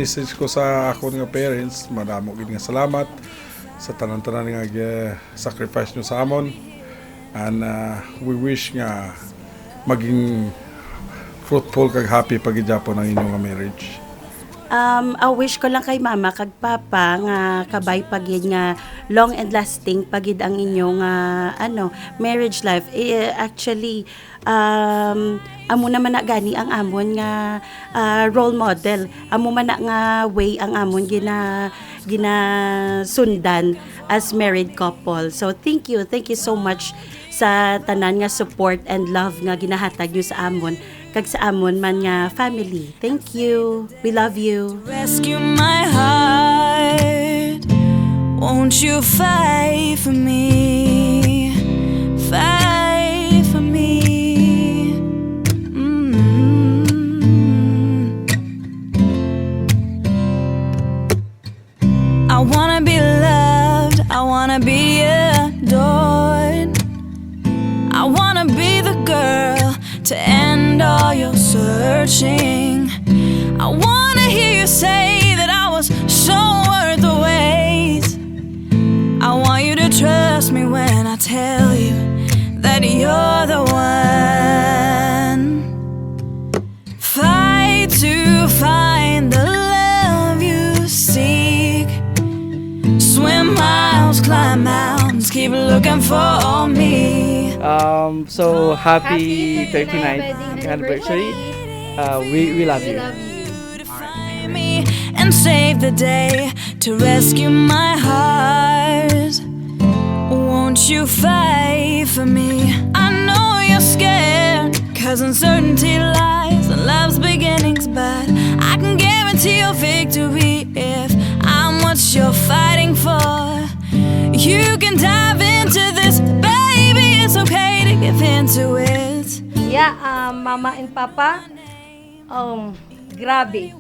message ko sa ako nga parents, madamo gid nga salamat sa tanan-tanan nga sacrifice nyo sa amon. And we wish nga maging fruitful kag happy pag Japon ang inyong marriage. A wish ko lang kay mama kag papa nga kabay pagid nga long and lasting pagid ang inyong marriage life. Actually amo naman na gani ang amon nga role model. Amo man na nga way ang amon ginasundan as married couple. So thank you so much sa tanan nga support and love nga ginahatag niyo sa amon kag sa amon man nga family. Thank you. We love you. Rescue my heart. Won't you fight for me? Fight for me. I wanna be loved. I wanna be adored. I wanna be the girl to end all your searching. I wanna hear you say that I was so worth the wait. I want you to trust me when I tell you that you're the one. Fight to find the love you seek. Swim miles, climb mountains, keep looking for me. So happy 39th anniversary. We love you. Find me and save the day to rescue my heart. Won't you fight for me? I know you're scared, cause uncertainty lies in love's beginnings, but I can guarantee your victory if I'm what you're fighting for. You can dive into this, baby, it's okay to give into it. Yeah, mama and papa, grabe.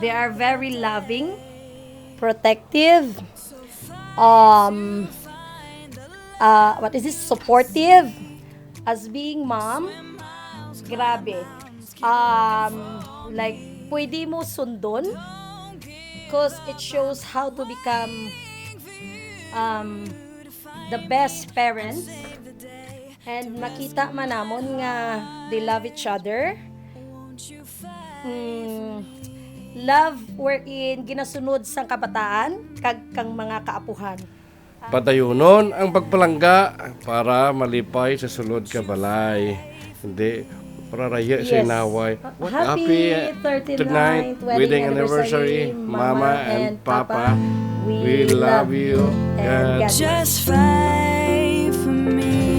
They are very loving, protective, supportive. As being mom, grabe. Like, pwede mo sundon because it shows how to become the best parents. And makita man namon nga they love each other. Love wherein ginasunod sang kabataan kag kang mga kaapuhan. Patayunon ang pagpalangga para malipay sa sulod ka balay. Hindi para raya sa Yes. inaway. Happy 39th wedding anniversary, Mama and Papa. We love you. And God God Just fight for me.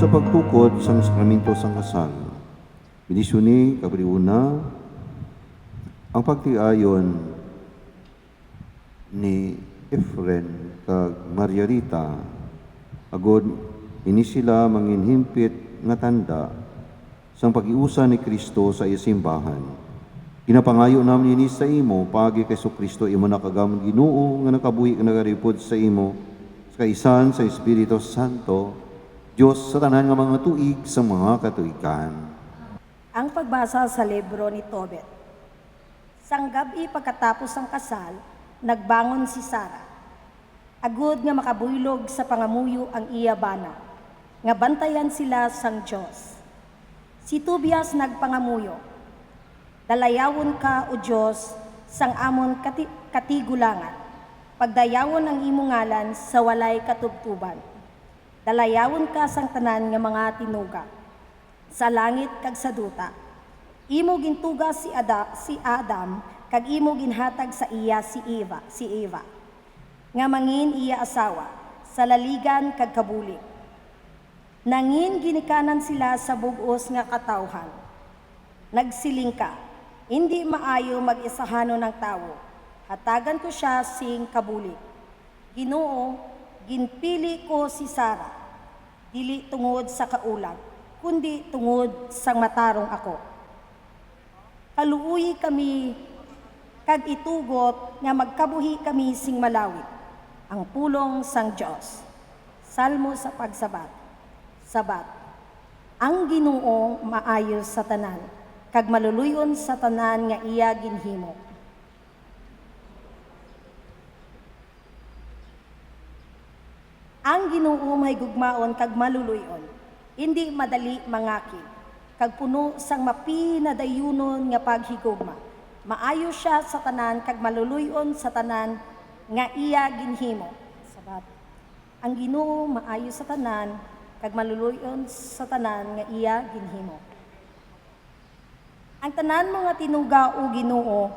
sa pagtukod sang sakramento sang kasal. Binisuni kabriuna ang pagtiayon ni Efren kag Maria Rita agod ini sila manginhimpit nga tanda sang pag-iusa ni Kristo sa isimbahan. Ginapangayo namin ini sa imo pagi kay Kristo imo nakagamon Ginoo nga nakabuhi nga nagaripod sa imo sa kaisan sa Espiritu Santo Dios sa tanan nga mga tuig sa mga katuigan. Ang pagbasa sa libro ni Tobit. Sang gabi pagkatapos ng kasal, nagbangon si Sara. Agud nga makabuylog sa pangamuyo ang iya bana, nga bantayan sila sang Diyos. Si Tobias nagpangamuyo, dalayawon ka o Diyos sang amon katigulangan, pagdayawon ang imong ngalan sa walay katubtuban. Dalayawon ka sang tanan nga mga tinuga, sa langit kag sa duta. Imo gintuga si Adam kag imo ginhatag sa iya si Eva. Nga mangin iya asawa sa laligan kag kabulig. Nangin ginikanan sila sa bug-os nga katawhan. Nagsiling ka, hindi maayo mag-isahano ng tawo. Hatagan ko siya sing kabulig. Ginoo, ginpili ko si Sara, dili tungod sa kaulag, kundi tungod sang matarong ako. Kaluuyi kami kag itugot nga magkabuhi kami sing malawit, ang pulong sang Dios. Salmo sa pagsabat. Sabat. Ang Ginoo maayo sa tanan, kag maluluyon sa tanan nga iya ginhimo. Ang Ginoo may gugmaon kag maluluyon, hindi madali mangaki, kag puno sang mapinadayunon nga paghigugma. Maayo siya sa tanan kag maluluyon sa tanan nga iya ginhimo. Sabat. Ang Ginoo maayo sa tanan kag maluluyon sa tanan nga iya ginhimo. Ang tanan mga tinuga o Ginoo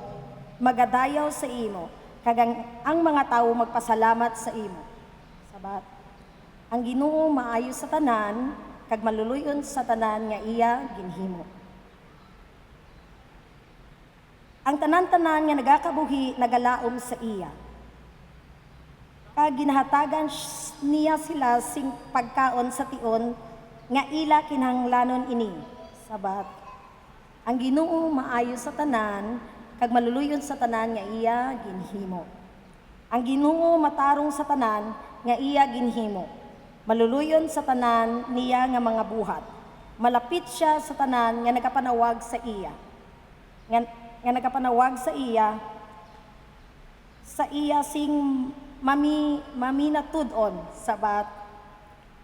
magadayaw sa imo, kag ang mga tawo magpasalamat sa imo. Sabat. Ang Ginoo maayo sa tanan kag maluluyon sa tanan nga iya ginhimo. Ang tanan-tanan nga nagakabuhi nagalaom sa iya. Kag ginahatagan niya sila sing pagkaon sa tion nga ila kinahanglanon ini. Sabat. Ang Ginoo maayo sa tanan kag maluluyon sa tanan nga iya ginhimo. Ang Ginoo matarong sa tanan nga iya ginhimo. Maluluyon sa tanan niya nga mga buhat. Malapit siya sa tanan nga nagapanawag sa iya. Nga nagapanawag sa iya sing maminatudon. Sabat.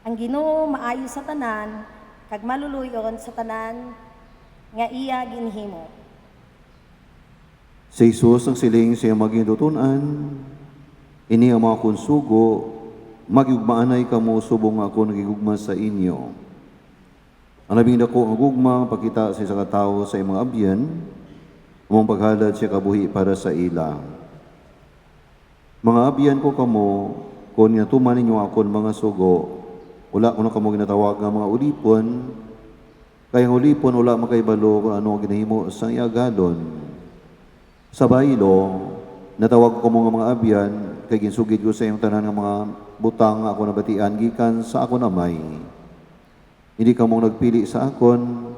Ang Ginoo maayo sa tanan kag maluluyon sa tanan nga iya ginhimo. Sa Isus ang siling siya maging tutunan, ini ang mga konsugo, magigugmaanay kamo subong ako nagigugma sa inyo. Ang labing dako ang gugma, pakita sa isang katao sa imong abyan, among paghalad siya kabuhi para sa ila. Mga abyan ko kamo, kung natuman ninyo akon mga sugo, wala ko na kamo ginatawag nga mga ulipon, kaya ang ulipon wala makaibalo kung ano ginahimo sa iagalon. Sa baylo, natawag ko mga abyan, kay ginsugid ko sa iyong tanan ng mga butang ako nabatian gikan sa ako namay. Hindi ka mong nagpili sa akon,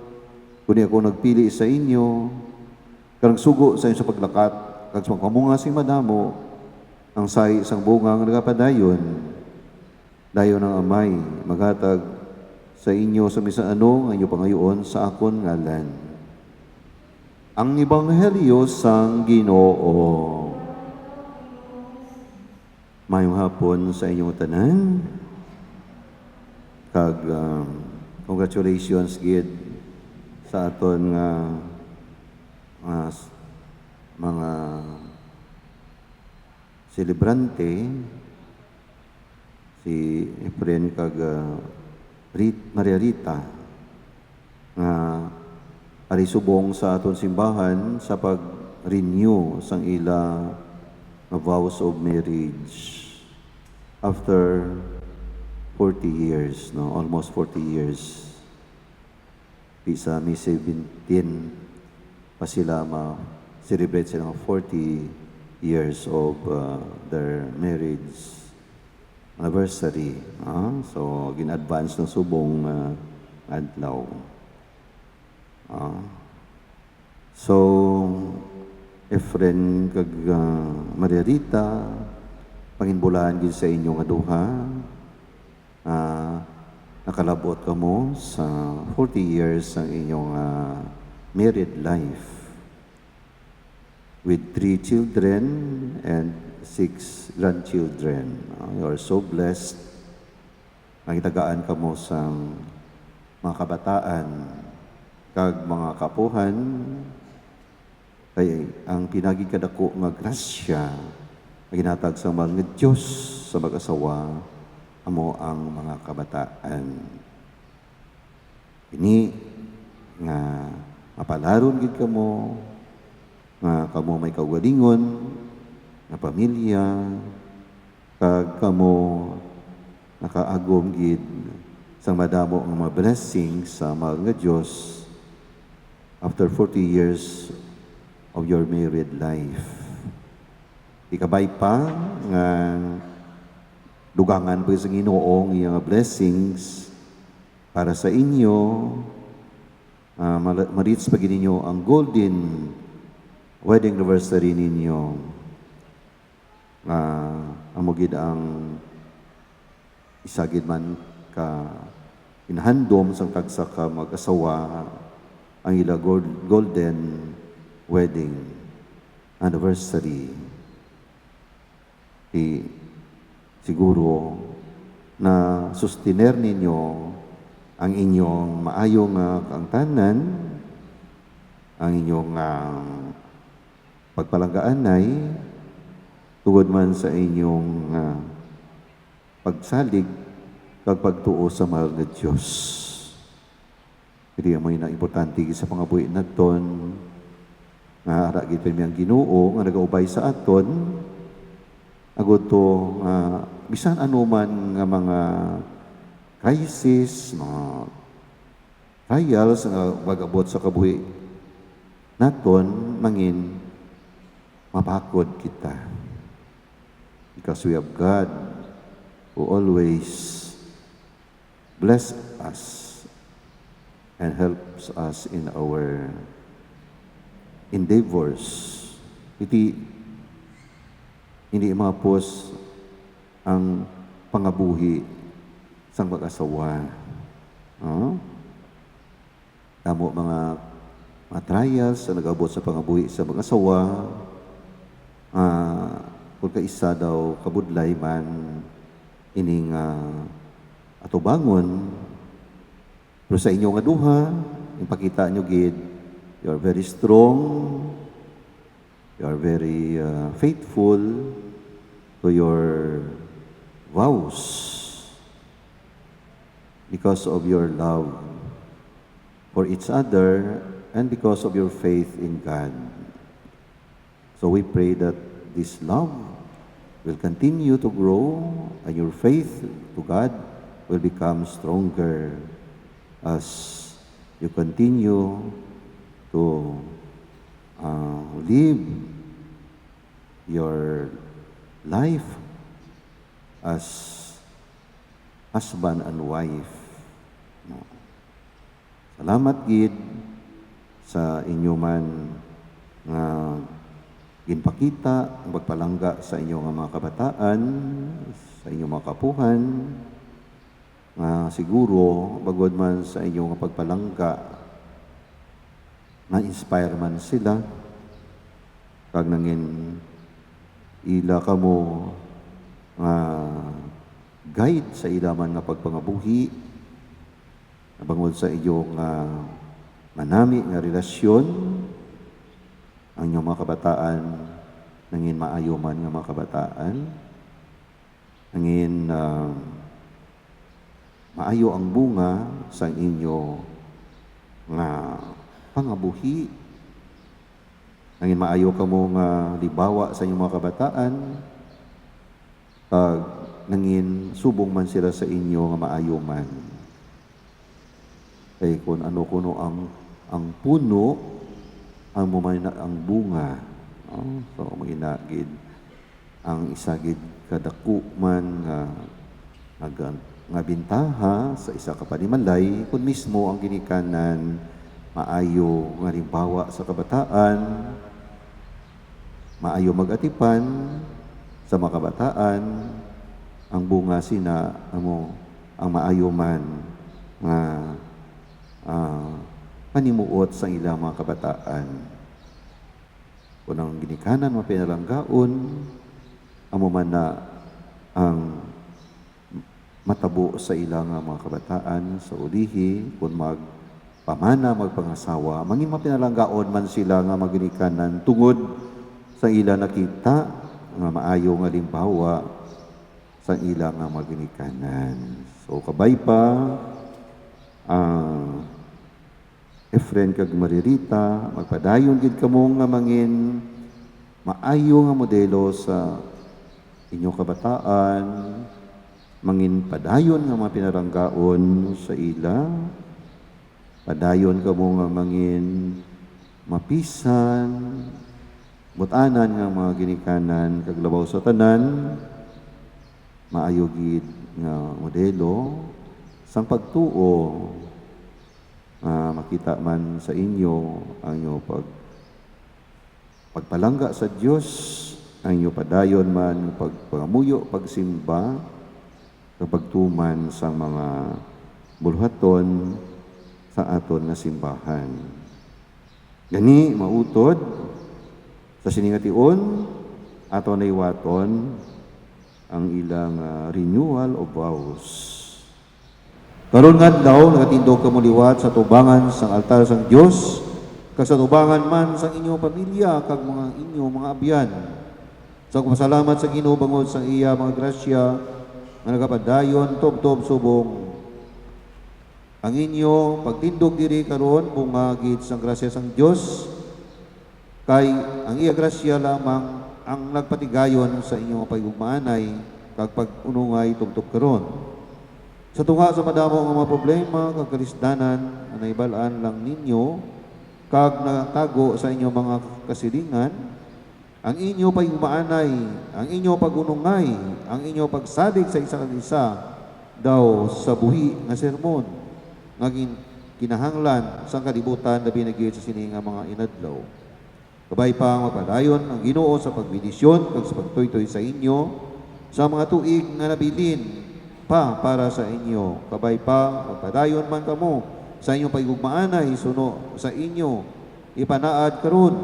kundi ako nagpili sa inyo, kang sugo sa inyo sa paglakat, kag sa pagkamunga sing madamo, ang say isang bungang nagapadayon, dayon ng amay, maghatag sa inyo sa misaano ang inyo pangayoon sa akon ngalan. Ang Ebanghelyo sang Ginoo. Mayong hapon sa inyong tanan. Kag congratulations gid sa aton nga mga celebrante si Efren kag Maria Rita nga arisubong sa aton simbahan sa pag-renew sang ila nga vows of marriage after 14 40 years, no? Almost 40 years. Pisa May 17 pa sila ma-celebrate sila ng 40 years of their marriage anniversary. So, gin-advance ng subong adlaw. So, Efren kag Maria Rita, panginbulahan gid sa inyo nga duha. Nakalabot ka mo sa 40 years ang inyong married life with 3 children and 6 grandchildren. You are so blessed. Nakitagaan ka mo sa mga kabataan kag mga kapuhan kay ang pinagikadako nga grasya na ginatag sa mga Diyos sa mag-asawa amo ang mga kabataan. Ini nga mapalaron gid kamo nga kamo may kaugalingon nga pamilya kag kamo nakaagom gid sa madamo nga mga blessings sa mga Diyos after 40 years of your married life. Ikabay pa nga dugangan po sa Ginoong iyang blessings para sa inyo. Ma-reach pa ninyo ang golden wedding anniversary ninyo. Amogid ang isagid man ka inhandom sa tagsa ka mag-asawa ang ila golden wedding anniversary. Siguro na sustiner ninyo ang inyong maayong kaangtanan, ang inyong pagpalanggaanay tungod man sa inyong pagsalig kag pagtuo sa mahal nga Diyos. Kaya mo na importante sa pangabuhi naton nga ara gid ang Ginoo nga nagaubay sa aton agud to bisan anuman nga mga crisis, mga trials nga magabot sa kabuhi naton mangin mapakod kita. Because we have God who always bless us and helps us in our endeavors. Hindi mapos ang pangabuhi sang mag-asawa. Damo mga trials na nag-abot sa pangabuhi sa mag-asawa. Kung kaisa daw kabudlay man ining atubangon. Pero sa inyo nga duha, ipakita nyo gid, you are very strong, you are very faithful to your vows because of your love for each other and because of your faith in God. So we pray that this love will continue to grow and your faith to God will become stronger as you continue to live your life as husband and wife. Salamat gid sa inyo man nga ginpakita ang pagpalangga sa inyong mga kabataan, sa inyong mga kapuhan, nga siguro bagod man sa inyong pagpalangga na-inspire man sila kag nangin ila kamo nga guide sa ila man nga pagpangabuhi bangod sa iyong manami nga relasyon ang inyong mga kabataan nangin maayo man nga mga kabataan nangin maayo ang bunga sa inyo nga pangabuhi. Nangin maayo ka mo nga libawa sa inyong mga kabataan. nangin subong man sila sa inyo nga maayo man. Kay kung ano kuno ang puno, ang mumana ang bunga. So maginagid ang isagid kadako man nga bintaha sa isa ka panimalay kun mismo ang ginikanan maayo nga rimbawa sa kabataan, maayo magatipan sa mga kabataan, ang bunga sina ang maayo man nga panimuot sa ilang mga kabataan. Kung ang ginikanan mapinalanggaon, amo man na ang matabo sa ilang mga kabataan sa ulihi, kung magpamana, magpangasawa, manging mapinalanggaon man sila nga maginikanan tungod sa ilang nakita nga maayo nga limbawa sa ilang nga maginikanan. So kabay pa Efren kag Maririta, magpadayon gid kamo nga mangin maayo nga modelo sa inyong kabataan, mangin padayon nga mga pinaranggaon sa ila, padayon kamo nga mangin mapisan, butanan nga mga ginikanan kag labaw sa tanan, maayo gid nga modelo sang pagtuo. Makita man sa inyo ang inyo pagpalangga sa Dios, ang inyo padayon man pagpangamuyo, pagsimba, pagtuman sa mga bulhaton sa aton nga simbahan. Gani mautod sa siningation aton na iwaton ang ilang renewal of vows. Karon nga daw nagatindog kamo liwat sa tubangan sang altar sang Dios, kag sa tubangan man sang inyong pamilya kag mga inyong mga abyan. Sa pasalamat sa Ginoo bangod sang iya mga grasya nga nagapadayon tob-tob subong. Ang inyo pagtindog diri karon bungagid sang grasya sang Dios, kay ang iya grasya lamang ang nagpatigayon sa inyong pagugmaanay kag pag-unungay tubtob karon. Sa tunga sa madamo nga mga problema kag kalisdanan ang naibalaan lang ninyo kag natago sa inyong mga kasilingan, ang inyo pagmaanay, ang inyo pagunungay, ang inyo pagsadig sa isa kag isa daw sa buhi nga sermon nga kinahanglan sang kalibutan labi na gyud sa sini nga mga inadlaw. Kabay pa magpadayon ang Ginoo sa pagbidisyon kag sa pagtuytoy sa inyo sa mga tuig nga nabilin pa para sa inyo. Kabay pa, magpadayon man kamo sa inyong paigugmaanay, suno sa inyo, ipanaad karon.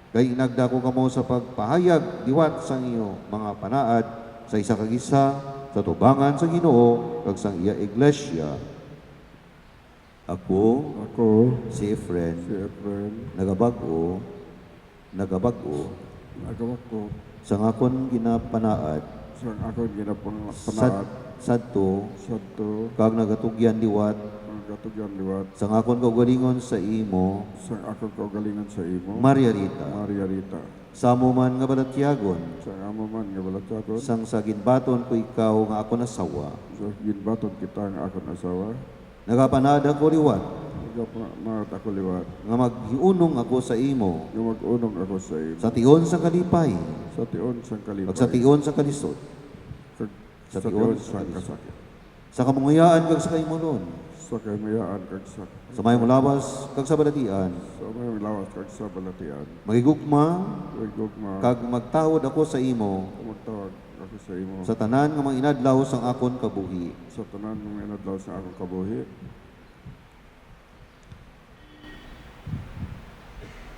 Kay inagdako kamo sa pagpahayag, diwat sa inyo, mga panaad sa isa kag isa, sa tubangan sa Ginoo, kag sa iya iglesia. Ako, si Efren, nagabago, sa akon ginapanaad, Sa ako ginapanaad, sadto, sadto, kag nagatugyan liwat, gatugyan liwat, sa akon kaugalingon sa imo, sa ako kaugalingan sa imo, Maria Rita, Maria Rita, sa mo man nga balatyagon, sa amo man nga balatyagon, sang sa ginbaton ko ikaw nga ako nasawa, sa ginbaton kita nga akong asawa, nagapanaad ako liwat, nagapanaad ako liwat, nga maghiunong ako sa imo, nga mag-unong ako sa imo, sa tion sa kalipay, sa tion sang kalipay, pag sa tion sa kalisod, sa sa tion tion sang sa kasakit, sa kamungayaan kag sa kaimulon, sa kamayaan kag sa sa may mulabas kag sa balatian, sa may lawas kag sa balatian, magigugma gugma, kag magtawad ako sa imo magtawag ako sa imo, sa tanan nga mga inadlaw sang akon kabuhi. sa tanan ng inadlaw sa akong kabuhi.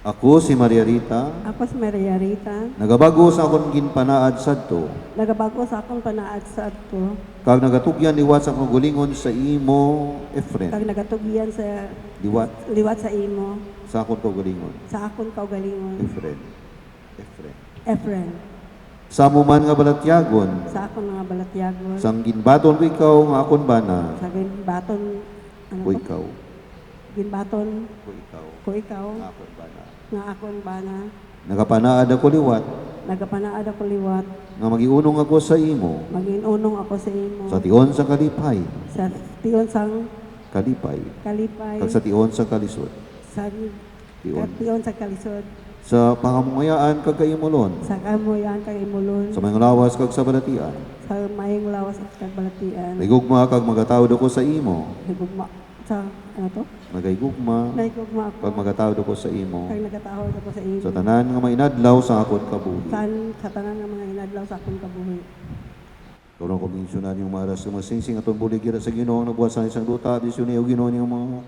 Ako si Maria Rita, Ako si Maria Rita. nagabago sa akong ginpanaad sadto, Nagabago sa akong panaad sa ato. kag nagatugyan liwat sa kagulingon sa imo, Efren, Kag nagatugyan sa liwat liwat sa imo. sa akong kagulingon, Sa akong kaugalingon. Efren. Efren. Sa mo man nga balatyagon, Sa akong mga balatyagon. sang ginbaton ko ikaw nga akon bana, Sa ginbaton. Ano ko to? ikaw, Ginbaton ko ikaw, ko ikaw. nga akon bana. Nga akong bana. Nakapanaad ako liwat, Nagapanaad ako liwat. nga magiunong ako sa imo, Maginunong ako sa imo. sa tion sa kalipay, Sa tiyon sang kalipay, kalipay. kag sa tion sa kalisod, Sa tion. tiyon sa kalisod. Sa pangamungayaan kag kaimulon, Sa kamoyan kag imulon. sa mayong lawas kag sa balatian, Sa mayong lawas at kagbalatian. nagugma kag magatawad ako sa imo, Nagugma. Sa ano to? nagaygugma Naigugma ako. kag magatawad ako sa imo, Kag nagatahod ako sa imo. sa tanan nga mainadlaw sa akon kabuhi. Sa tanan ng mga inadlaw sa akong kabuhi. Tulong ko minsyonan yung maras ng masingsing atong buligira sa Ginoo na buhat sa isang duta disyon niyo Ginoo yung mga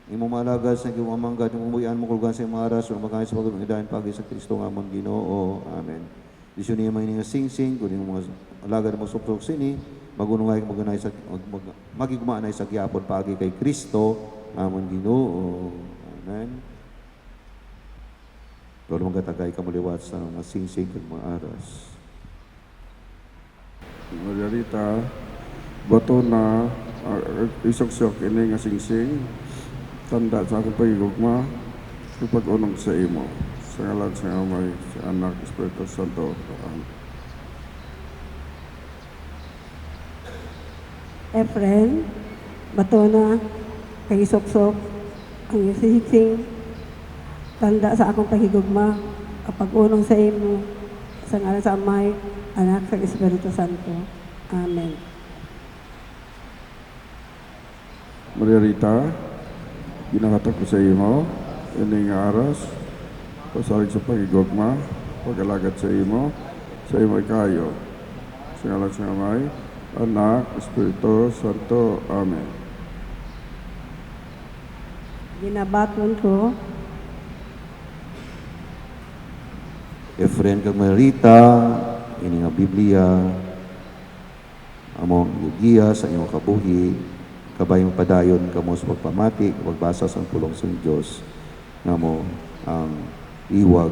imong malagas sa imong manggad yung umuyan mo kulgan sa imong aras o magkaya sa pagdayan pagi sa Kristo nga amon Ginoo. Amen. Disyon niyo may nga singsing kun yung mga alagad mo suksok sini magunungay magunay sa magigmaanay sa gyapon pagi kay Kristo amon Ginoo. Amen. Tulong gatagay kamuliwat sa mga singsing kag mga aras. Margarita, bato na isok-sok ini nga singsing, tanda sa akong pagigugma, pag-unong sa imo. Sa ngalan sa Amay, sa Anak, Espiritu Santo. Amen. Efren, bato na, kay sok-sok, ang isiksing, tanda sa akong pahigugma, kapag unong sa imo, sa ngalan sa Amay, Anak, sa Espiritu Santo. Amen. Margarita, ginakatak ko sa imo, ini nga aras, pasalig sa pagigugma, pag-alagad sa imo kayo. Sa ngalan sa Amay, Anak, Espiritu Santo. Amen. Ginabaton ko, Efren kag Margarita, ini nga Biblia, among yugiya sa inyong kabuhi, kabayong padayon kamo sa pagpamati, pagbasa sa pulong sa Dios, nga mo ang iwag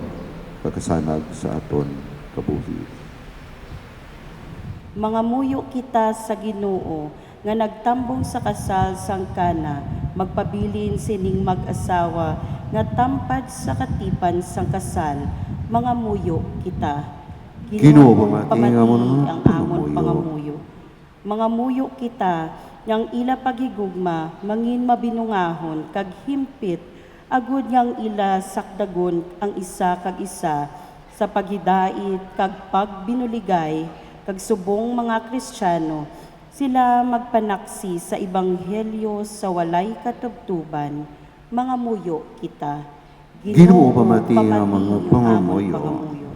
pagkasanag sa aton kabuhi. Mga muyo kita sa Ginoo nga nagtambong sa kasal sang kana, magpabilin sining mag-asawa nga tampad sa katipan sang kasal, mga muyo kita. Ginoo, pamati nga mo ang amon pangamuyo. Mga muyo kita, yang ila pagigugma, mangin mabinungahon, kag himpit, agud yang ila sakdagon ang isa kag isa, sa paghidait kag pagbinuligay, kag subong mga Kristiyano, sila magpanaksi sa ebanghelyo sa walay katubtuban, mga muyo kita. Ginoo, pamati nga mga ang pangamuyo. amon pangamuyo.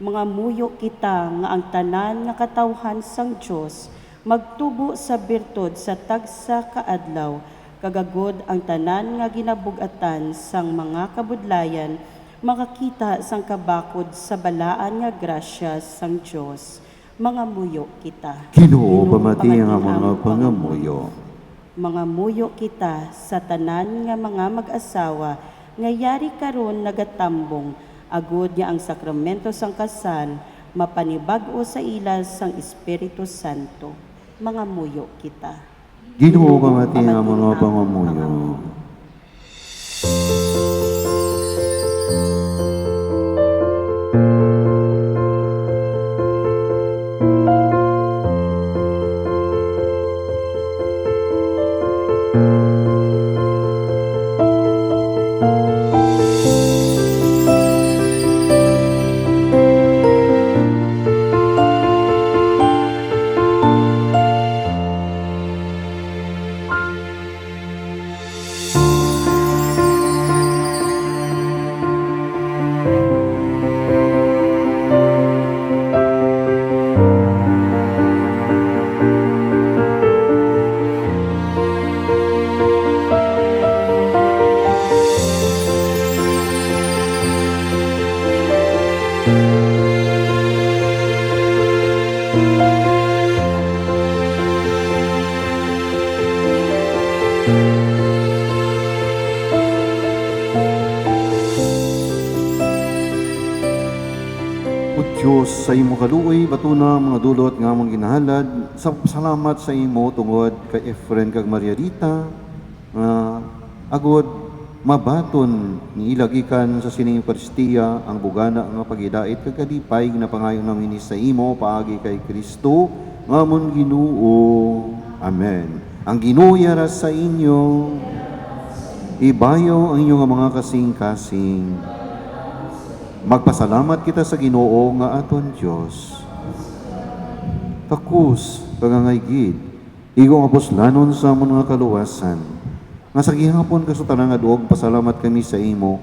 Mga muyo kita nga ang tanan nga katawhan sang Dios magtubo sa birtud sa tagsa kaadlaw kagagod ang tanan nga ginabugatan sang mga kabudlayan makakita sang kabakod sa balaan nga grasya sang Dios. Mga muyo kita. Ginoo, pamati nga mga pangamuyo. Mga muyo kita sa tanan nga mga mag-asawa nga yari karon nagatambong agud nga ang sakramento sang kasal mapanibag-o sa ilas sang Espiritu Santo. Mga muyo kita. Ginoo, pamati nga mga pangamuyo. Diyos sa imo kaluoy, batuna mga dulot nga among ginahalad. Salamat sa imo tungod kay Efren kag Margarita. Agod mabaton ni ilagikan sa sining Eucharistia ang bugana nga pagidait kagkalipay na pangayon namin sa imo paagi kay Kristo ngamon Ginoo. Amen. Ang Ginoo yara sa inyo, ibayo ang inyong mga kasing-kasing. Magpasalamat kita sa Ginoo nga aton Dios. Takus pagangaygid igong aposlanon sa amon nga kaluwasan. Nga sa gihapon kasutanan nga duog pasalamat kami sa imo.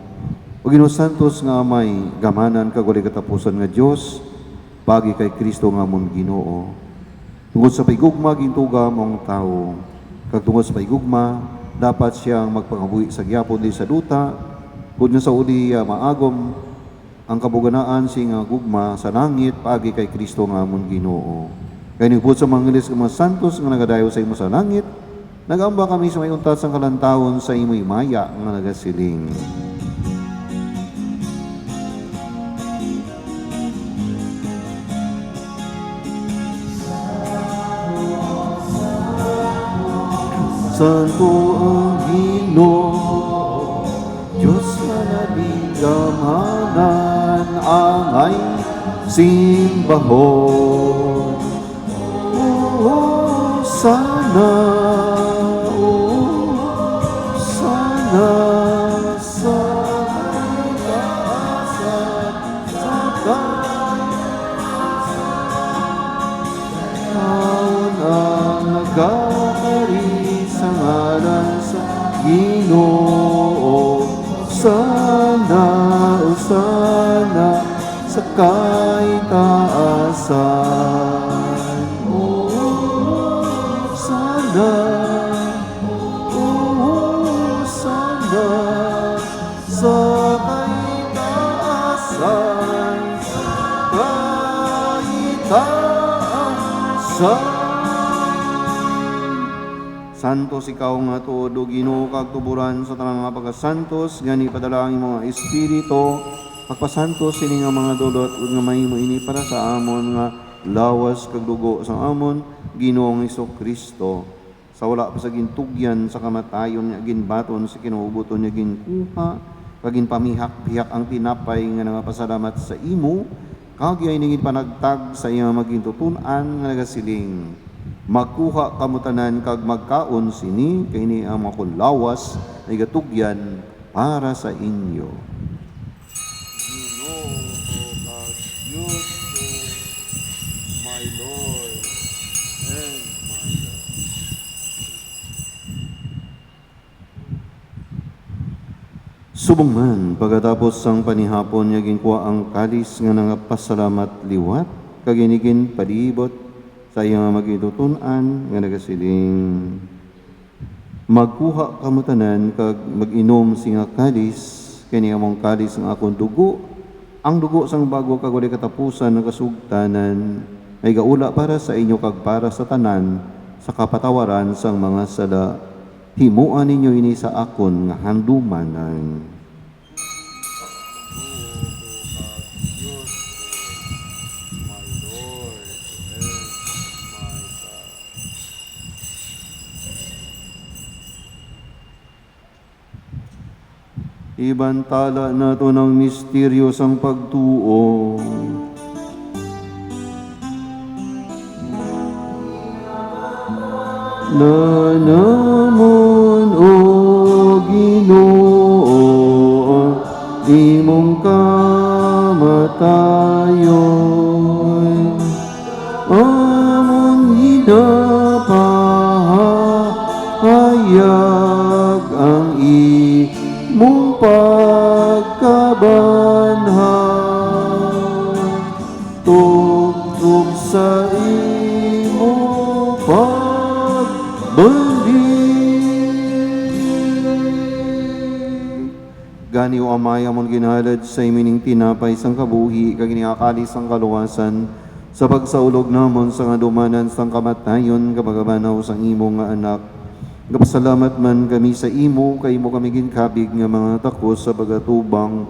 O Ginoo Santos nga amay gamanan kag walay katapusan nga Dios pagi kay Kristo nga amon Ginoo. Tungod sa paigugma gintuga mong tao. Kag tungod sa paigugma dapat siyang magpangabuhi sa gihapon di sa duta kun sa uli maagom ang kabuganaan sing gugma sa langit pagi kay Kristo nga amon Ginoo. Kay nigpud sa mga ngilis nga mga santos nga nagadayo sa imo sa langit, nagamba kami sa may untat sang kalantawon sa imo'y maya nga nagasiling. Santo ang Ginoo, Diyos na nabigamanan, angay simbahon. Sana sa kailasan, sa taon ang nagkakari sa ngalan sa Ginoo. Sana sa kaitaasan. Sana sa kaitaasan, Santos ikaw nga todo Ginoo kag tuburan sa tanang nga pagkasantos gani padala ang mga espiritu pagpasantos sini nga mga dulot ug nga mahimo ini para sa amon nga lawas kag dugo sa amon Ginoong Hesukristo. Sa wala pa sa gintugyan sa kamatayon nga ginbaton sa kinuubuton niya ginkuha kagin pamihak-pihak ang tinapay nga nagapasalamat sa imo kag ay ningin panagtag sa iyang magintutunan nga nagasiling magkuha kamutanan kag magkaon sini kay ni ang makulawas ay gatugyan para sa inyo. Ginoo kag Diyos ko, my Lord and my God. Subong man pagkatapos sang panihapon niya ginkuha ang kalis nga nangapasalamat liwat kag inigin palibot sa iyang magitutunan nga nagasiling magkuha kamutanan kag mag-inom singa kalis kini among kalis nga akong dugo ang dugo sang bago kag walay katapusan ng kasugtanan ay gaula para sa inyo kag para sa tanan sa kapatawaran sang mga sala himuan ninyo ini sa akon nga handumanan. Ibantala nato ng misteryo sang pagtuo. Nanamon o Ginoo, imong kamatayon, among hinapahayag ang imong pagkabanhaw, tugtog sa imong pagbalik. Gani o amay amon ginalad sa imining tinapay sang kabuhi, kag iniakalis sang kaluwasan, sa pagsaulog namon sa nga dumanan sang kamatayon, kapagabanaw sang imong nga anak. Kapasalamat man kami sa imo, kay mo kami ginkabig nga mga takos sa pagatubang,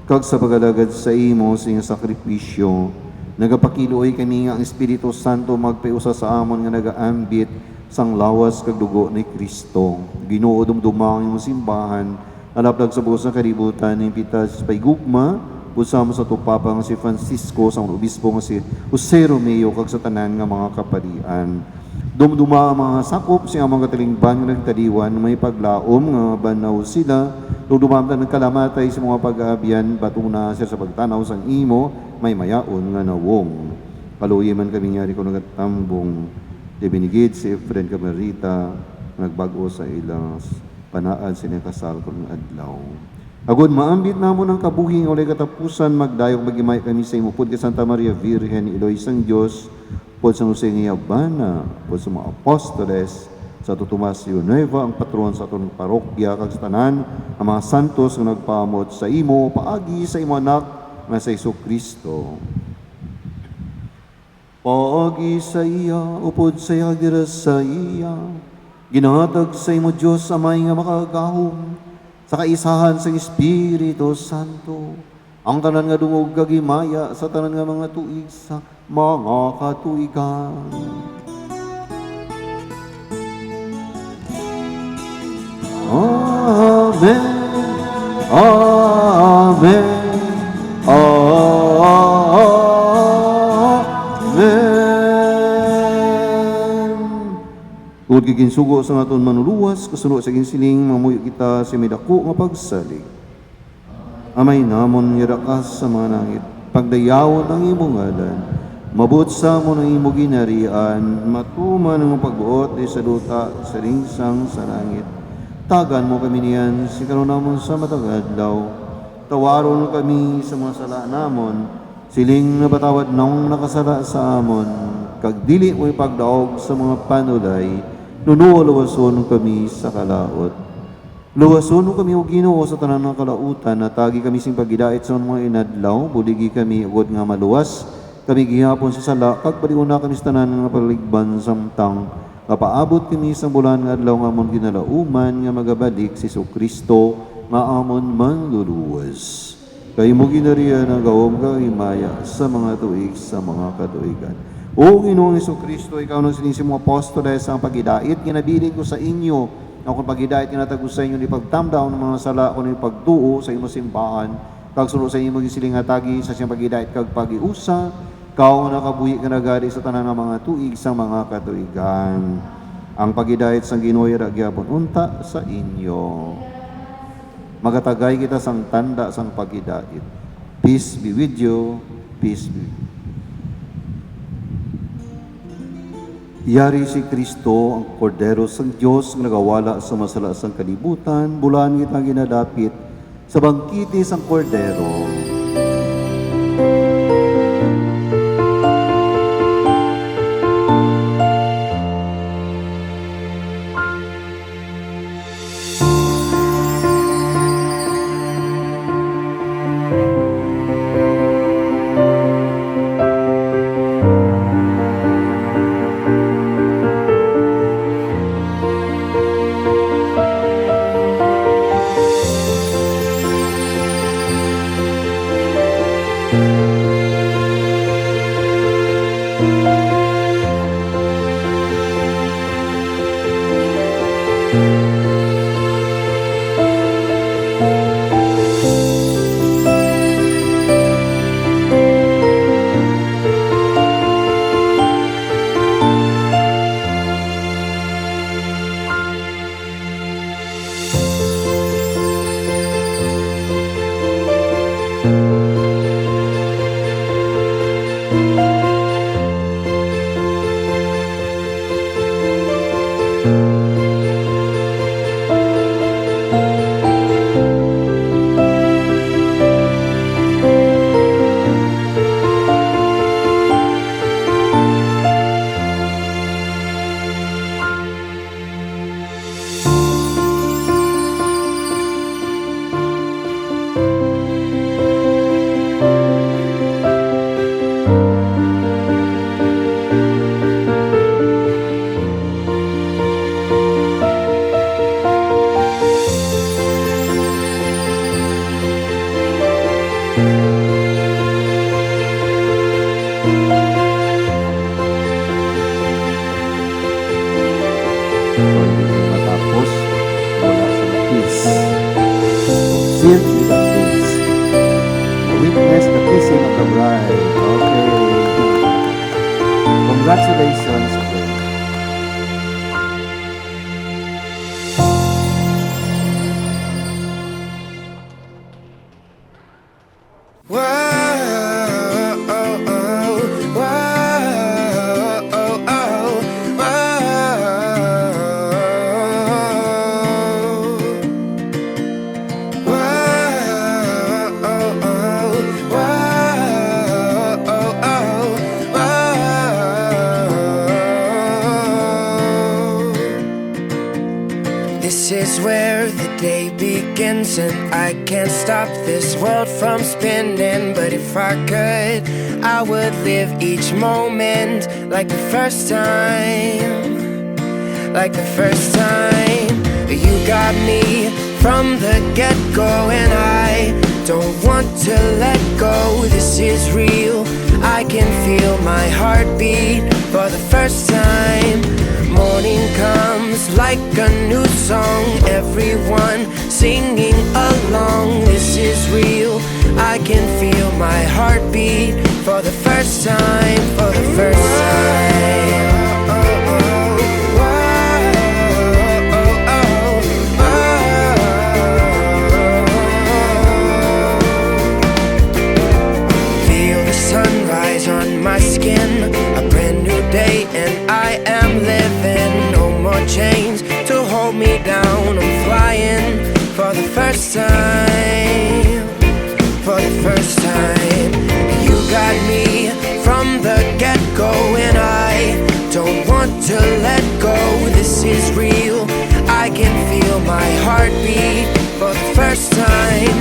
kag sa pagalagad sa imo sing sakripisyo. Nagapakiluoy kami nga ang Espiritu Santo magpaiusa sa amon nga nagaambit sang lawas kag dugo ni Kristo. Ginoo dumdumang imong simbahan, Alaplag sa buos na kaributan ng pitas paigugma, busama sa tupapa nga si Francisco, sa obispo nga si Jose Romeo, kag sa tanan nga mga kapalian. Dumduma ang mga sakop siya mga katilingban nga nagtadiwan, may paglaom nga banaw sila. Nung dumamtan ng kalamatay sa mga pag-aabyan, batuna siya sa pagtanaw sang imo, may mayaon nga nawong. Kaluyi man kami nyari ko nagatambong, di binigid si Efren Camarita, nagbago sa ilang panaan sinakasal ko ng adlaw. Agod maambit namo ng kabuhing ulay katapusan, magdayog magimay kami sa imupod ka Santa Maria Virgen, Iloy sang Diyos, pod sa Jose Ngiyabana, pod sa mga apostoles, sa Tutumasio Nueva, ang patron sa atong parokya, kag sa tanan, ang mga santos nga nagpaamot sa imo, paagi sa imo anak, nga sa Kristo. Paagi sa iya, upod sa iya, gira sa iya, ginatag sa imo Diyos, amay nga makagahom, sa kaisahan sa Espiritu Santo, ang tanan nga dungog kagimaya sa tanan nga mga tuig sa mga katuigan. Amen. Amen. Amen. Kung kikinsugo sa aton manuluwas, kasunod sa ginsiling, mamuyo kita si midako nga pagsalig. Amay namon yarakas sa mga langit, pagdayawon ang imong ngalan, mabot sa mo ng imong ginarian, matuman ang pagbuot sa duta sa ringsang sa langit. Tagan mo kami niyan, si karon namon sa matagadlaw, tawaron kami sa mga sala namon, siling na patawad nang nakasala sa amon, kag dili mo ipagdaog sa mga panulay, nunuo-luwason kami sa kalaot. Luwason kami o Ginoo sa tanan ng kalautan, na tagi kami sing pagidait sa mga inadlaw, buligi kami ugod nga maluwas, kami gihapon sa sala, kag paliuna kami sa tanan nga paligban samtang, kapaabot kami sa bulan nga adlaw nga amon ginalauman nga magabalik si Kristo nga amon manluluwas. Kay mo ginariya na gawom ka himaya sa mga tuig sa mga katuigan. O Ginoong Kristo, ikaw nang sinising mga apostoles ang pagidait, ginabilin ko sa inyo, ako pag-hidayat kinatagos sa inyo ni pagtamdaw ng mga sala ko ni pagtuo sa imo simbahan, kag sunod sa imo gisiling atagi sa siyang pag-hidayat kag pag-iusa, kao nakabuhi ka nagari sa tanan ng mga tuig sa mga katuigan. Ang pag-hidayat sang Ginoo gyapon unta sa inyo. Magatagay kita sang tanda sang pag-hidayat. Peace be with you. Peace be with you. Yari si Kristo, ang kordero sang Diyos, nga nagawala sa masala sang kalibutan, bulan kita ginadapit sa bangkiti sang kordero. sealed with a kiss. Witness the kissing of the bride. Okay. Congratulations, friend. This is where the day begins, and I can't stop this world from spinning. But if I could, I would live each moment like the first time. Like the first time. You got me from the get-go, and I don't want to let go. This is real, I can feel my heartbeat for the first time. Morning comes like a new song, everyone singing along. This is real, I can feel my heartbeat for the first time, for the first time. Feel the sunrise on my skin, a brand new day and I am living. No more chains to hold me down, I'm flying for the first time. For the first time. You got me from the get-go, and I don't want to let go. This is real, I can feel my heartbeat for the first time.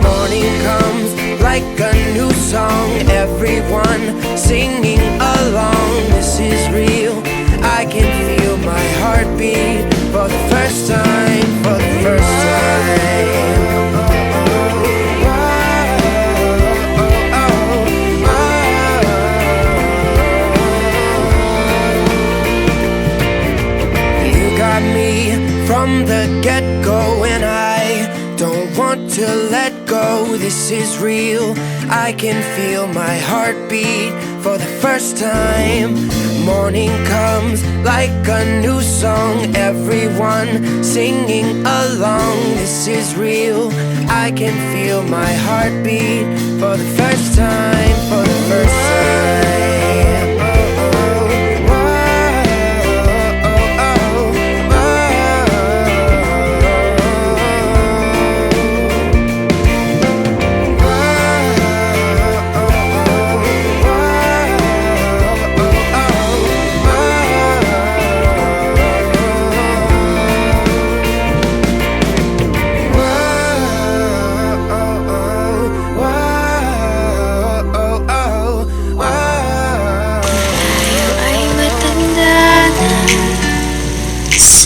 Morning comes like a new song, everyone singing along. This is real, I can feel my heartbeat for the first time, for the first time. You got me from the get-go, and I don't want to let go. This is real, I can feel my heartbeat for the first time. Morning comes like a new song, everyone singing along. This is real, I can feel my heartbeat for the first time, for the first time.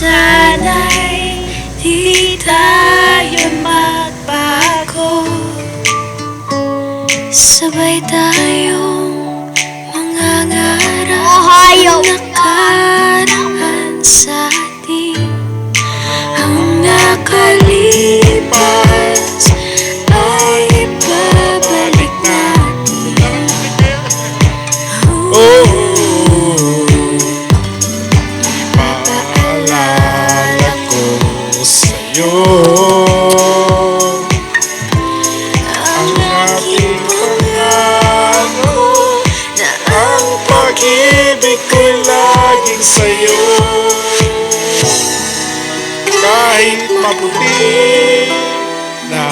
Sana'y di tayo magbago, sabay tayong mangangarap na nakaraan sa atin. Ang nakalipas ay babalik natin. Paalala ko sa'yo ang aking pangako na ang pag-ibig ko'y laging sa'yo. Kahit maputi na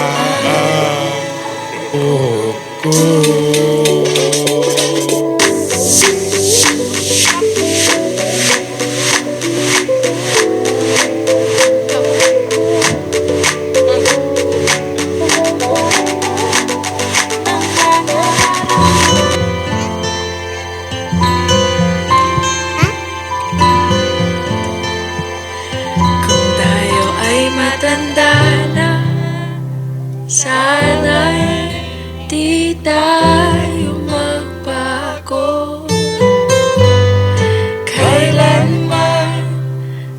ang buhok ko. Kung tayo ay matanda na, sana'y di tayo magbago. Kailanman,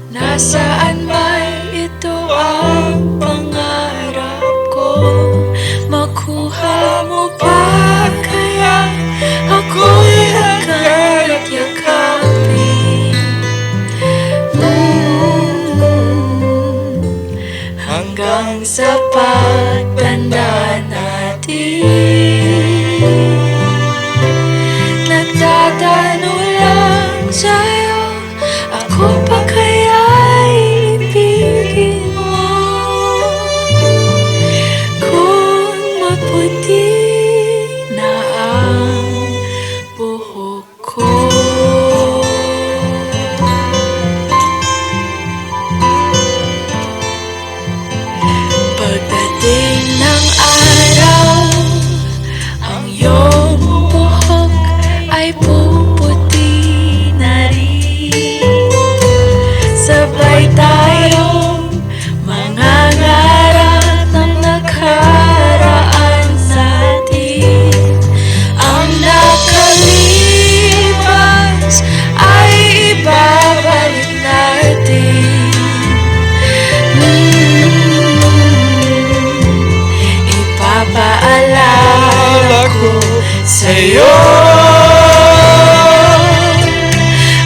nasaan man ito ang pangarap ko. hanggang sa pagtanda natin. Nagtatanong lang sa'yo, ako pa kaya'y ibigin mo? Kung maputi na ang buhok ko. Pagdating ng araw, ang iyong buhok ay puputi na rin. Sabay tayong mangangarap ng nakaraan natin. Ang nakalipas ay ibabalik natin. Ipapaalala ko sa'yo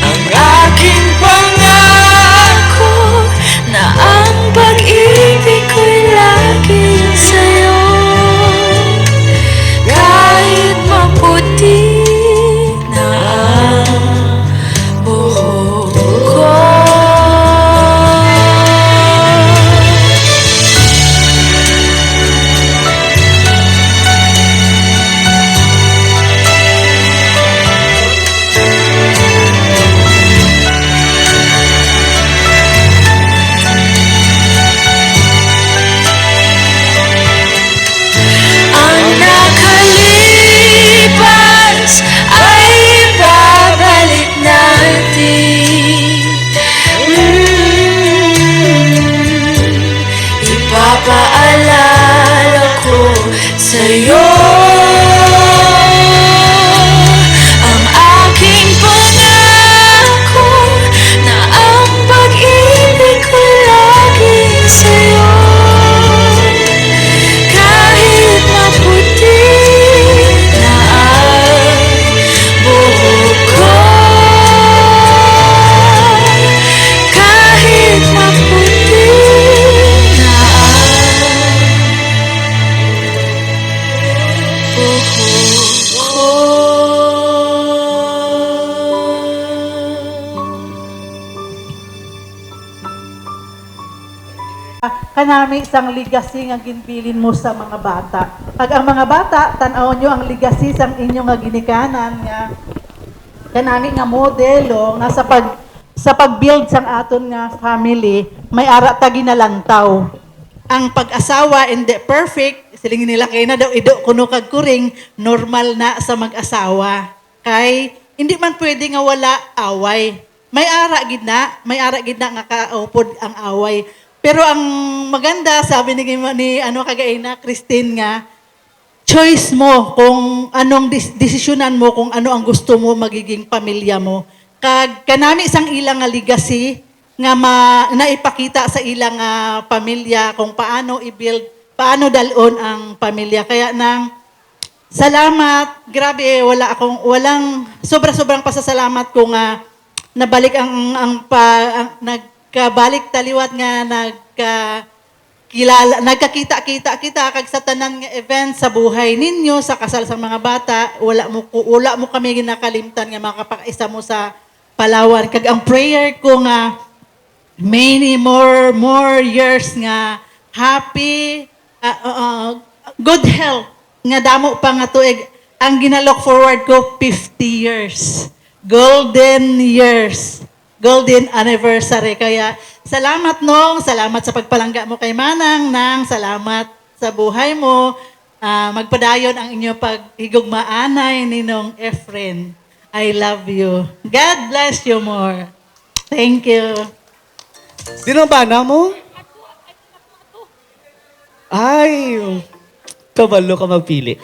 ang aking pangako na ang pag-ibig ko'y laging sa'yo. Kahit maputi na ang buhok ko. Ang nakalipas ay ibabalik natin. Ipapaalala ko sa'yo ang aking pangako na ang pag-ibig ko laging sa'yo. Kahit maputi na ang buhok ko. Kahit maputi na ang buhok ko. Kanami isang legacy nga ginbilin mo sa mga bata. Pag ang mga bata, tanaw nyo ang legacy sang inyong nga ginikanan nga kanami nga modelo nga sa pag-build sang aton nga family, may ara ta ginalantaw. Ang pag-asawa hindi perfect, siling nila kay na daw ido kuno kag kuring, normal na sa mag-asawa. Kay hindi man pwede nga wala away. May ara gid na nga kaupod ang away. Pero ang maganda, sabi ni kagaina, Christine nga, choice mo kung anong desisyonan mo, kung ano ang gusto mo magiging pamilya mo. Kanami isang ilang nga legacy nga naipakita sa ilang pamilya kung paano i-build, paano dalon ang pamilya. Kaya nang salamat, grabe, walang sobrang pasasalamat ko nga nabalik nagkabalik taliwat nga nagkakita-kita kita kag sa tanan nga event sa buhay ninyo sa kasal sa mga bata, wala mo kami ginakalimtan nga makapakaisa mo sa Palawan. Kag ang prayer ko nga many more years nga happy good health nga damo pa nga tuig. Ang ginalook forward ko 50 years. Golden years. Golden anniversary. Kaya salamat salamat sa pagpalangga mo kay Manang, salamat sa buhay mo. Magpadayon ang inyong paghigugmaanay ninong Efren. I love you. God bless you more. Thank you. Sino ba na mo? Ay, kabalo ka magpili.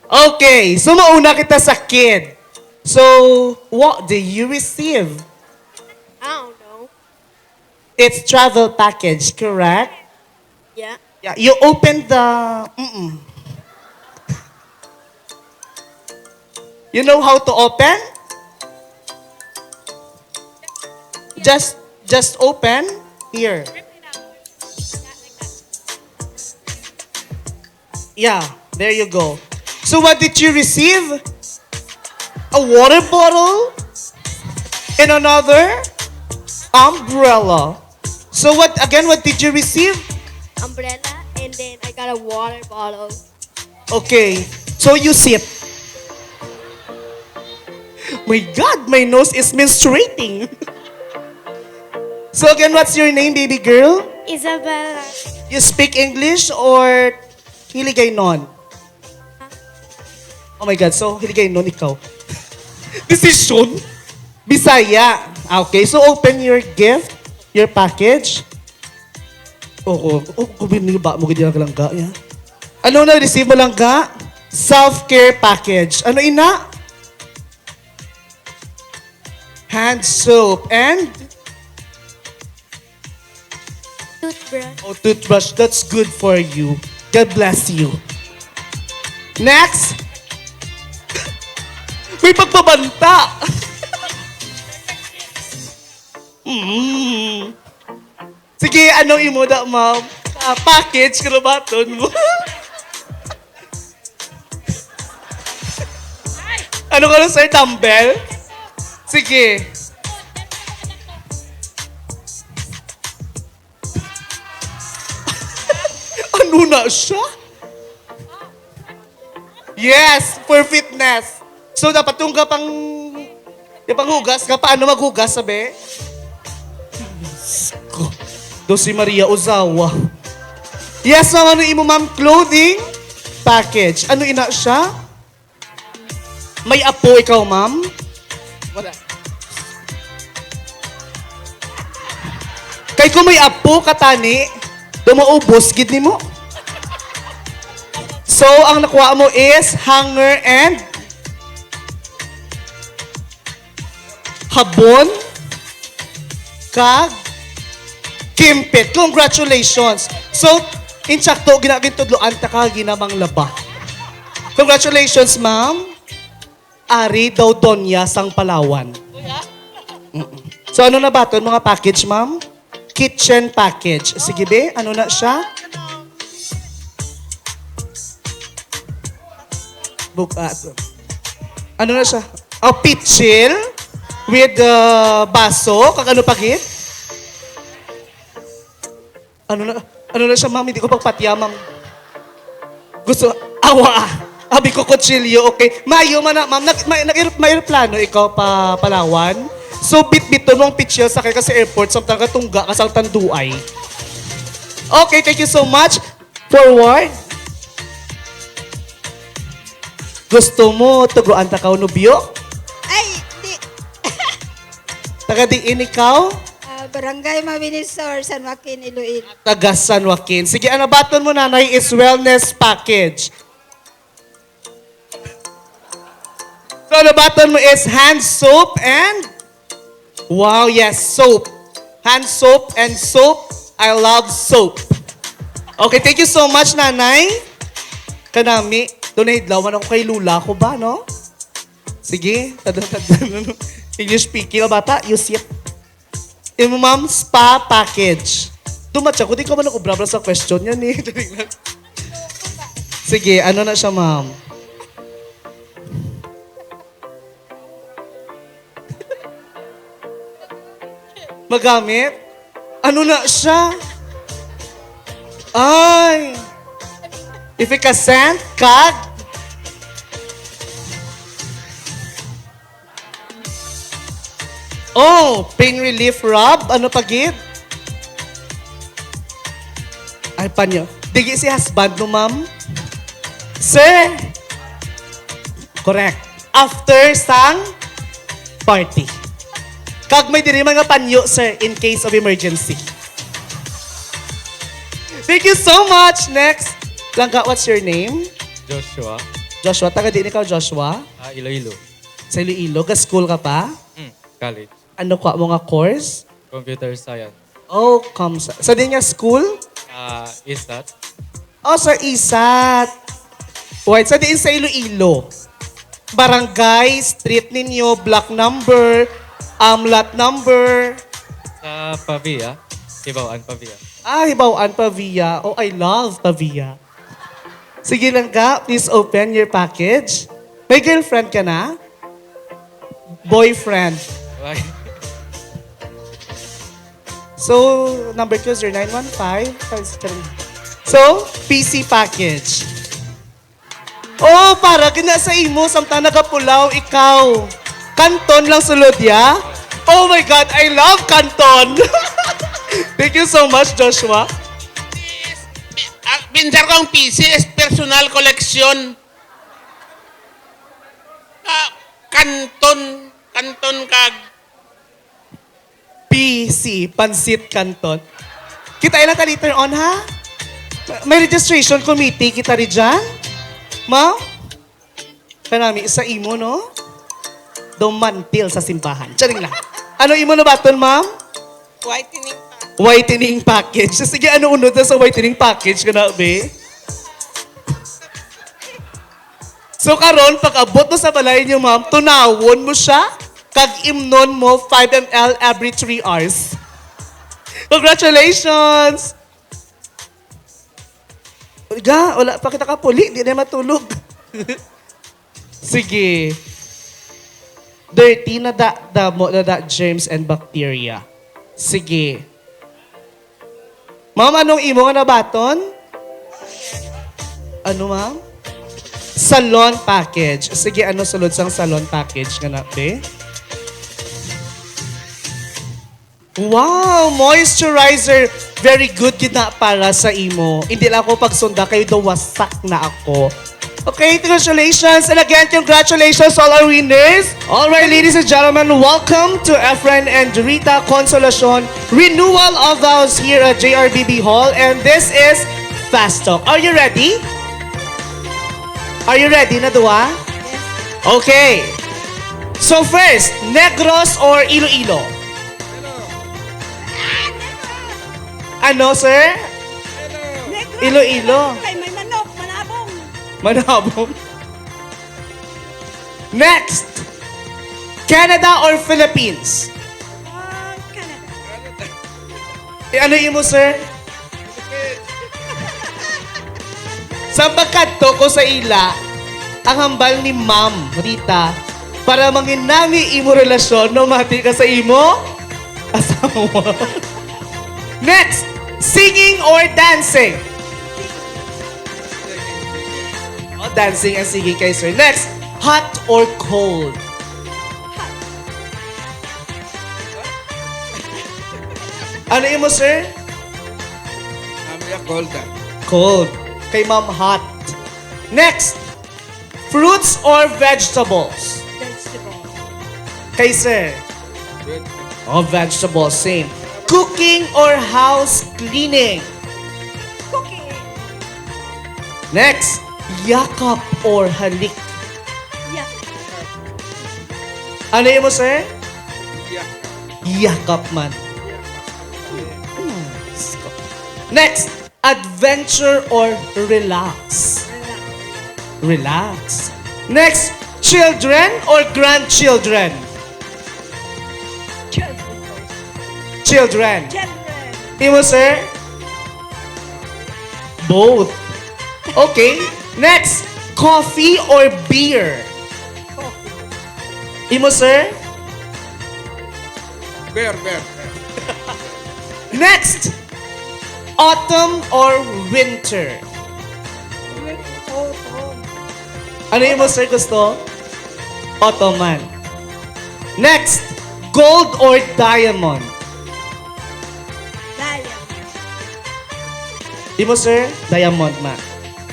Okay, so mauna kita sa kid. So, what do you receive? I don't know. It's travel package, correct? Yeah. Yeah, you open the... You know how to open? Just open here. Yeah, there you go. So what did you receive? A water bottle and another umbrella. So what did you receive? Umbrella, and then I got a water bottle. Okay, so you sip. My God, my nose is menstruating. So again, what's your name, baby girl? Isabella. You speak English or Hiligaynon? Oh my God, so Hiligaynon ikaw. Decision? Bisaya. Okay, so open your gift, your package. Kubin ba mo ganyan lang ga? Yeah. Ano na receive mo lang ga? Self-care package. Ano ina? Hand soap and Toothbrush. oh, toothbrush. That's good for you. God bless you. Next. May pagbabanta. Sige, anong imo da, ma'am? Package, karabaton mo. Ano ka lang, sir? Dumbbell? Sige. Ano na siya? Yes, for fitness. So, dapat yung kapang hugas ka, paano maghugas, sabi? Do si Maria Ozawa. Yes, ma'am, ano imo, ma'am? Clothing package. Ano ina siya? May apo ikaw, ma'am? Wala. Kay kung may apo, katani, dumaubos, gid ni mo. So, ang nakuha mo is hanger and habon kag kimpit. Congratulations. So, insakto, ginagintudloan ta ka, ginamang laba. Congratulations, ma'am. Ari daw Donya sang Palawan. So, ano na ba ito? Mga package, ma'am? Kitchen package. Sige, be. Ano na siya? Ano na siya? Oh, pitchil with baso. Kag ano pagit? Ano na siya, ma'am? Hindi ko pagpatya, ma'am. Gusto, awa. Abi ko kutsilyo, okay. Mayo man na, ma'am. May plano ikaw pa Palawan. So, bit-bito mong pitchil sa kaya kasi airport, samtang katungga, kasang tanduay. Okay, thank you so much. Forward. Gusto mo, tugroan ta ka, nubyo? Ay, di. Taga diin ikaw? Barangay Mabinisor, San Joaquin, Iloilo. Taga San Joaquin. Sige, ang nabaton mo, nanay, is wellness package. So, ang nabaton mo is hand soap and... Wow, yes, soap. Hand soap and soap. I love soap. Okay, thank you so much, nanay. Kanami, doon na hidlawan ako kay Lula ko ba, no? Sige, English speaking, bata, you see it. Imo, ma'am, spa package. Dumatsa ko, di ko man nakubrabra sa question yan eh. Sige, ano na siya, ma'am? Magamit? Ano na siya? Ay! Efficacent kag oh, pain relief rub. Ano pagid? Ay, panyo. Digi si husband no, ma'am? Sir! Correct. After sang party. Kag may diri mga panyo, sir, in case of emergency. Thank you so much. Next. Langga, what's your name? Joshua. Joshua, taga din ikaw, Joshua? Iloilo. Sa Iloilo, ka-school ka pa? College. Ano ka mo nga course? Computer science. Oh, kamsa. Sa din nga school? ISAT. Oh, sa ISAT. Wait, sa din sa Iloilo. Barangay, street ninyo, block number, lot number. Sa Pavia. Hibawaan Pavia. Hibawaan Pavia. Oh, I love Pavia. Sige lang ka, please open your package. May girlfriend ka na? Boyfriend. Why? So, number ko is 0915. So, PC package. Oh, para kina sa imo, samtang nagapulaw, ikaw. Kanton lang sulod, ya? Oh my God, I love Kanton. Thank you so much, Joshua. Pinsar ko ang PC is personal collection. Kanton kag PC, Pansit Kanton. Kita ilang ka later on, ha? May registration committee, kita rin dyan? Ma'am? Kanami, isa imo, no? Dumantil sa simbahan. Charing lang. Ano imo na baton, ma'am? Whitening package. Sige, ano unod na sa whitening package ka na, be? So karon pag abot mo sa balay niyo, ma'am, tunawon mo siya, kag imnon mo 5 ml every 3 hours. Congratulations! Wala pa kita kapuli, di na matulog. Sige. Dirty na damo na germs and bacteria. Sige. Ma'am, anong imo nga nabaton? Ano, ma'am? Salon package. Sige, ano sulod sang salon package nga na, be? Wow! Moisturizer. Very good yun na para sa imo. Hindi lang ako pagsunda kayo daw wasak na ako. Okay, congratulations. And again, congratulations all our winners. All right, ladies and gentlemen, welcome to Efren and Rita Consolacion Renewal of Vows here at JRBB Hall. And this is Fast Talk. Are you ready? Are you ready na duwa? Okay. So first, Negros or Iloilo? Ano, sir? Iloilo. Kay may manok, manabong. Manabong. Next, Canada or Philippines? Canada. Ano imo, sir? Sa pagkadto ko sa ila, ang hambal ni Ma'am Rita para manginami imo relasyon no mati ka sa imo asawa. Next, singing or dancing? Oh, dancing and singing kay sir. Next, hot or cold? Ano imo, sir? cold. Cold. Kay Ma'am hot. Next, fruits or vegetables? Vegetable. Kay sir? Oh, vegetables, same. Cooking or house cleaning? Cooking. Next, yakap or halik? Yeah. Ano yun mo, sir? Yakap man. Next, adventure or relax? Relax. Next, children or grandchildren? Children. Imo, sir? Both. Okay. Next, coffee or beer? Imo, sir? Bear. Next, autumn or winter? Ano yung mo, sir, gusto? Autumn man. Next, gold or diamond? Imo, sir? Diamond man.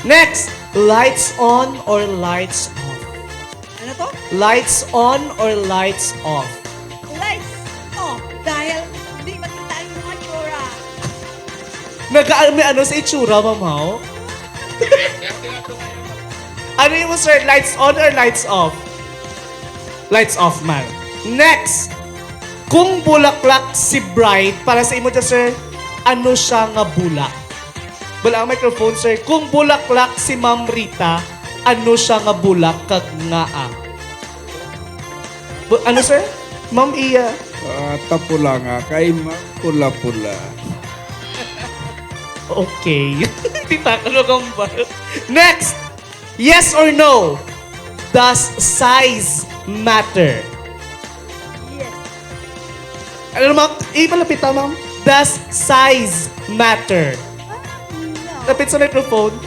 Next, lights on or lights off? Ano to? Lights on or lights off? Lights off. Dahil hindi makita yung mga tsura. May ano sa itsura, mamaw? Ano yung mo, sir? Lights on or lights off? Lights off, man. Next, kung bulaklak si bride, para sa imo dyan, sir, ano siya nga bulak? Wala ang microphone, sir. Kung bulaklak si Ma'am Rita, ano siya nga bulak kag nga ano, sir? Ma'am Iya. Tapula nga, kay pula-pula. Okay. Hindi takalo kambal. Next! Yes or no? Does size matter? Yes. Ano ma'am? Palapit na ma'am. Does size matter? No. Lapit sa microphone.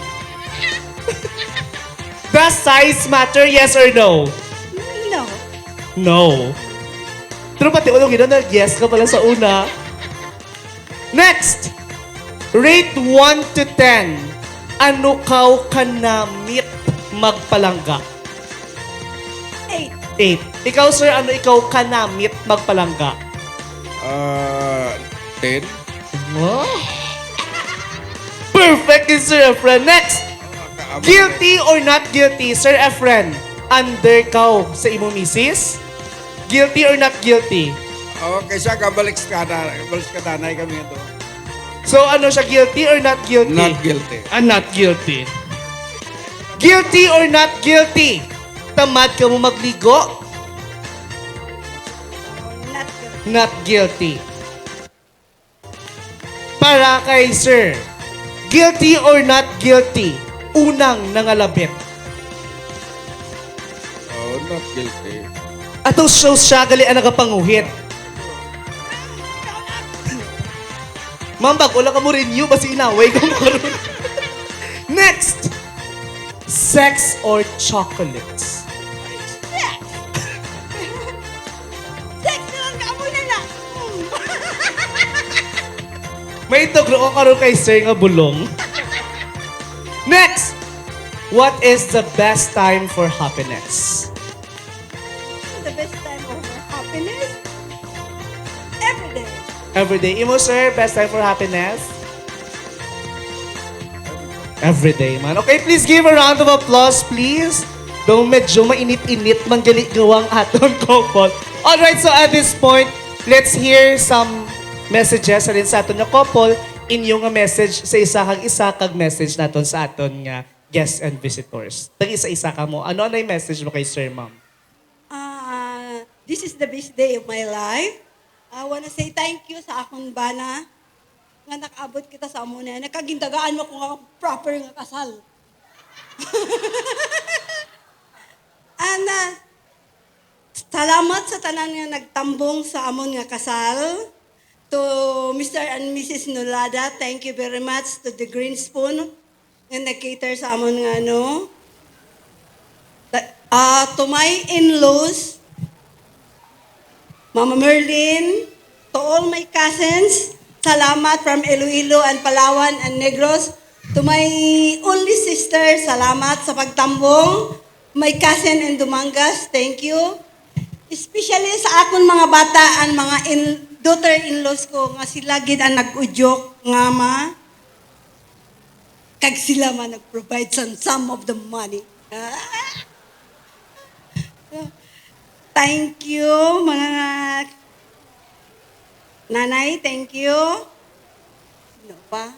Does size matter? Yes or no? No. No. Pero pati ulong yun na yes ka pala sa una. Next! Rate 1 to 10. Ano kaw kanamit magpalangga? 8. 8. Ikaw sir, ano ikaw kanamit magpalangga? 10. Wow. Perfect, Sir Efren. Next! Guilty or not guilty, Sir Efren? Under kaw sa imo misis? Guilty or not guilty? Okay, siya kabalik ka nanay kami ito. So ano siya, guilty or not guilty? Not guilty. Not guilty. Guilty or not guilty? Tamad ka mo magligo? Not good. Not guilty. Para kay Sir, guilty or not guilty? Unang nangalabit. Oh, not guilty. Atong show siya gali ang nagapanguhit. Ma'am, wala ka mo renew, basi inaway ka mo karon. Next! Sex or chocolates? Sex na lang kaamoy na na. May tugro ko karon kay Sir nga bulong. Next! What is the best time for happiness? The best time of our happiness? Every day. Every day. Imo, sir, best time for happiness? Every day, man. Okay, please give a round of applause, please. Though medyo mainit-init, manggali gawang aton couple. Alright, so at this point, let's hear some messages sa rin sa aton nga couple. Inyong nga message sa isa kag message naton sa aton nga guests and visitors. Tag-isa-isa ka mo. Ano yung message mo kay sir, ma'am? This is the best day of my life. I wanna say thank you sa akong bana nga nakaabot kita sa amo na. Nakagindagaan mo ko nga proper nga kasal. And salamat sa tanan nga nagtambong sa amon nga kasal. To Mr. and Mrs. Nolada, thank you very much. To the Green Spoon nga nag-cater sa amon nga ano. To my in-laws, Mama Merlin, to all my cousins, salamat from Iloilo and Palawan and Negros. To my only sister, salamat sa pagtambong. My cousin in Dumangas, thank you. Especially sa akong mga bata and mga daughter-in-laws ko nga sila gid ang nag-udyok nga ma. Kag sila man nag-provide some of the money. Thank you, mga nanay, thank you. Ano pa?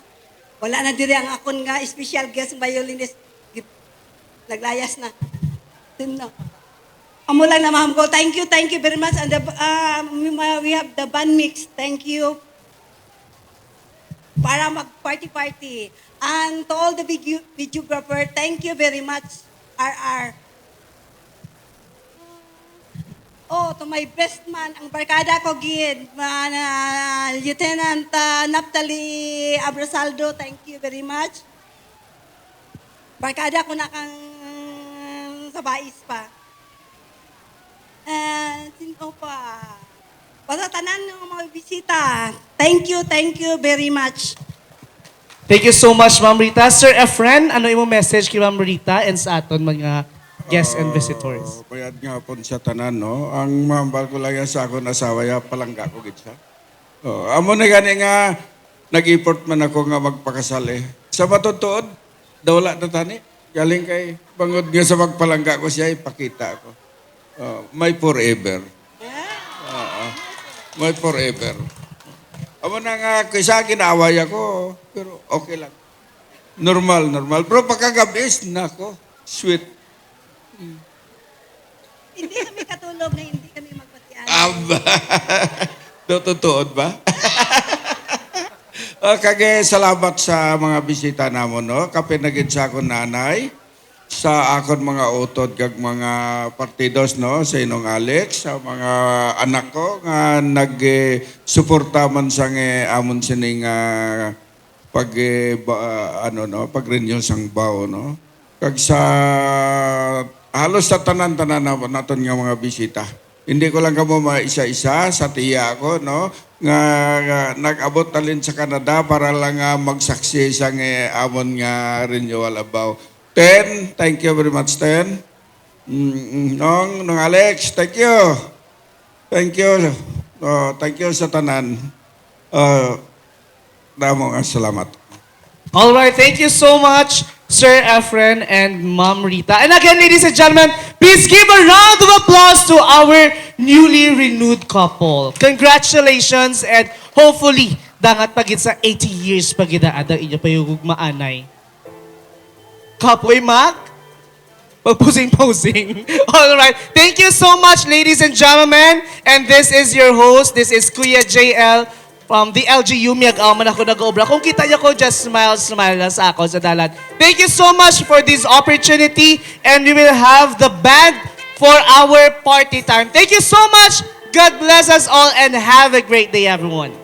Wala na diri ang akon nga special guest violinist. Naglayas na. No. Amo lang na ma'am ko. Thank you very much. And we have the band mix. Thank you. Para mag-party-party. And to all the videographer, thank you very much, RR. Oh, to my best man, ang barkada ko gid, Lieutenant Naphtali Abrasaldo, thank you very much. Barkada ko na kang sa bais pa. Sino pa? Basta tanan ng mga bisita. Thank you very much. Thank you so much, Ma'am Rita. Sir Efren, ano yung message kay Ma'am Rita and sa aton mga guests and visitors? Bayad nga po siya tanan, no? Ang mahambal ko lang yan sa akong asawa, ya palangga ko gid siya. Amo na gani nga, nag-import man ako nga magpakasal eh. Sa matutuod, dawla na tani. Galing kay, bangod nga sa magpalangga ko siya, ipakita ko. My forever. My forever. Amo na nga, kaysa ginaaway ako, pero okay lang. Normal. Pero pagkagabi, nako, sweet. Hindi kami katulog na hindi kami magpatian. Aba! Tutuod ba? Kage salamat sa mga bisita namon no. Kapinagid sa akon nanay, sa akon mga utod kag mga partidos no, sa inong Alex, sa mga anak ko nga nag-suporta man sa amon sining pag pag-renew sang bao no. Kag sa halos sa tanan-tanan naton nga mga bisita. Hindi ko lang kamo maisa-isa sa tiya ko, no? Nga nag-abot talin sa Canada para lang magsaksi sa amon nga renewal about. Thank you very much, Nong Alex, thank you. Thank you. Thank you sa tanan. Damo nga salamat. All right, thank you so much, Sir Efren and Ma'am Rita. And again, ladies and gentlemen, please give a round of applause to our newly renewed couple. Congratulations and hopefully, dangat pagit sa 80 years pagit ada inyo payugugmaanay. Kapoy Mac? Posing. All right. Thank you so much, ladies and gentlemen. And this is your host. This is Kuya JL from the LGU. Miyag-aman ako nag-obra. Kung kita niyo ko, just smile na sa ako sa dalan. Thank you so much for this opportunity. And we will have the band for our party time. Thank you so much. God bless us all and have a great day, everyone.